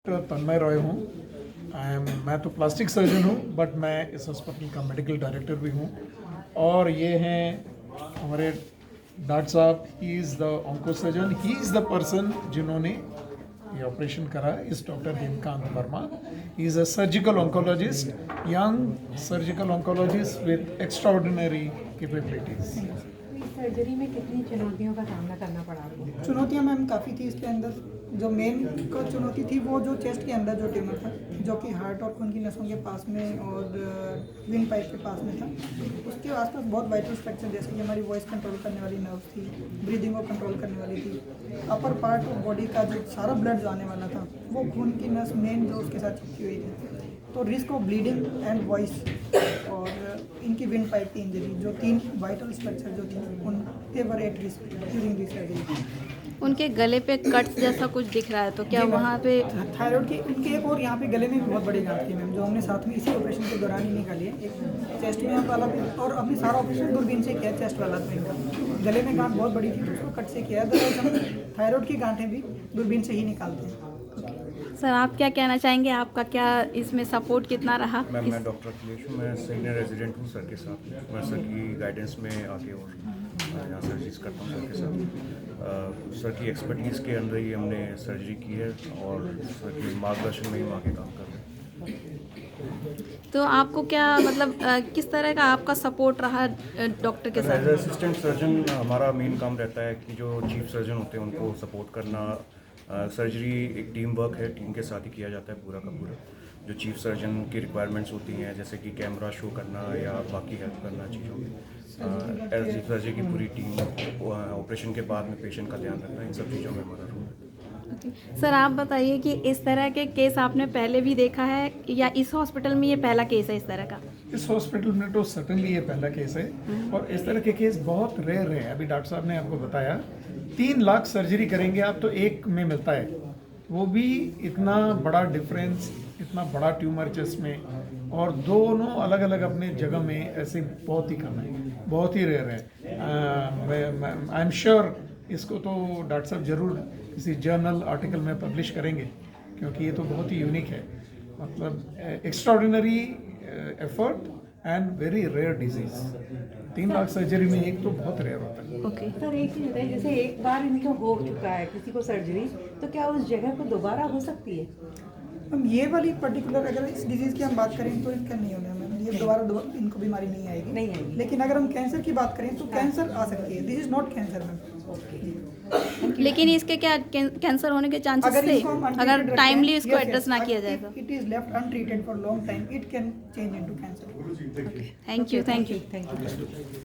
Doctor तन्मय रॉय हूँ। मैं तो प्लास्टिक सर्जन हूँ, बट मैं इस हॉस्पिटल का मेडिकल डायरेक्टर भी हूँ। और ये हैं हमारे डॉक्टर साहब, he is the onco surgeon, he is the person जिन्होंने ये ऑपरेशन करा, इस doctor Hemkant Verma. He is a surgical oncologist, young surgical oncologist with extraordinary capabilities. Surgery में कितनी चुनौतियों का सामना करना पड़ा आपको? चुनौतियां मैम काफ़ी थी इसके अंदर। जो मेन को चुनौती थी वो जो चेस्ट के अंदर जो ट्यूमर था, जो कि हार्ट और खून की नसों के पास में और विंड पाइप के पास में था, उसके आसपास बहुत वाइटल स्ट्रक्चर जैसे कि हमारी वॉइस कंट्रोल करने वाली नर्व थी, ब्रीदिंग को कंट्रोल करने वाली थी, अपर पार्ट ऑफ बॉडी का जो सारा ब्लड जो आने वाला था वो खून की नस मेन जो उसके साथ चिपकी हुई थी। तो risk of bleeding and voice और इनकी विंड पाइप की इंजरी, जो 3 वाइटल स्ट्रक्चर जो थी उनके were at risk during this surgery. उनके गले पे कट जैसा कुछ दिख रहा है, तो क्या वहाँ पे थायराइड की उनके एक और यहाँ पे गले में भी बहुत बड़ी गांठ थी मैम, जो हमने साथ में इसी ऑपरेशन के दौरान ही निकाली है। एक चेस्ट में वाला भी, और हमने सारा ऑपरेशन दूरबीन से किया। चेस्ट वाला तो इनका गले में गांठ बहुत बड़ी थी तो उसको कट से किया। अदरवाइज हम थायराइड की गांठें भी दूरबीन से ही निकालते हैं। सर आप क्या कहना चाहेंगे, आपका क्या इसमें सपोर्ट कितना रहा? मैम मैं डॉक्टर अखिलेश हूँ, मैं सीनियर रेजिडेंट हूँ सर के साथ। मैं सर की गाइडेंस में आके और यहाँ सर्जरीज करता हूँ सर के साथ। सर की एक्सपर्टीज़ के अंदर ही हमने सर्जरी की है और सर के मार्गदर्शन में ही हम आगे काम कर रहे हैं। तो आपको क्या मतलब किस तरह का आपका सपोर्ट रहा डॉक्टर के एज साथ? असिस्टेंट सर्जन हमारा मेन काम रहता है कि जो चीफ सर्जन होते हैं उनको सपोर्ट करना। सर्जरी एक टीम वर्क है, टीम के साथ ही किया जाता है पूरा का पूरा। जो चीफ सर्जन की रिक्वायरमेंट्स होती हैं जैसे कि कैमरा शो करना या बाकी हेल्प करना चीज़ों में, एज सर्जरी की पूरी टीम ऑपरेशन के बाद में पेशेंट का ध्यान रखना, इन सब चीज़ों में हमारा रोल है। सर आप बताइए कि इस तरह के केस आपने पहले भी देखा है या इस हॉस्पिटल में ये पहला केस है इस तरह का? इस हॉस्पिटल में तो सर्टनली ये पहला केस है, और इस तरह के केस बहुत रेयर है। अभी डॉक्टर साहब ने आपको बताया 3 लाख सर्जरी करेंगे आप तो एक में मिलता है, वो भी इतना बड़ा डिफरेंस, इतना बड़ा ट्यूमर चेस्ट में, और दोनों अलग अलग अपने जगह में, ऐसे बहुत ही कम है, बहुत ही रेयर है। आई एम श्योर इसको तो डॉक्टर साहब जरूर किसी जर्नल आर्टिकल में पब्लिश करेंगे, क्योंकि ये तो बहुत ही यूनिक है। मतलब extraordinary effort and very rare disease. 3 lakh surgery में एक तो बहुत रेयर होता है। ओके सर एक चीज़ बताइए, जैसे एक बार इनको हो चुका है किसी को सर्जरी, तो क्या उस जगह को दोबारा हो सकती है? हम ये वाली पर्टिकुलर अगर इस डिजीज़ की हम बात करें तो इनका नहीं होना मैम, ये दोबारा इनको बीमारी नहीं आएगी। नहीं आएगी। लेकिन अगर हम कैंसर की बात करें तो कैंसर आ सकती है। This is not cancer ma'am. लेकिन इसके क्या कैंसर होने के चांसेस अगर थे इसको हम untreated अगर रखते टाइमली हैं, इसको yes, एड्रेस yes, ना किया if जाए तो? it is left untreated for long time, it can change into cancer. Thank you. Thank you.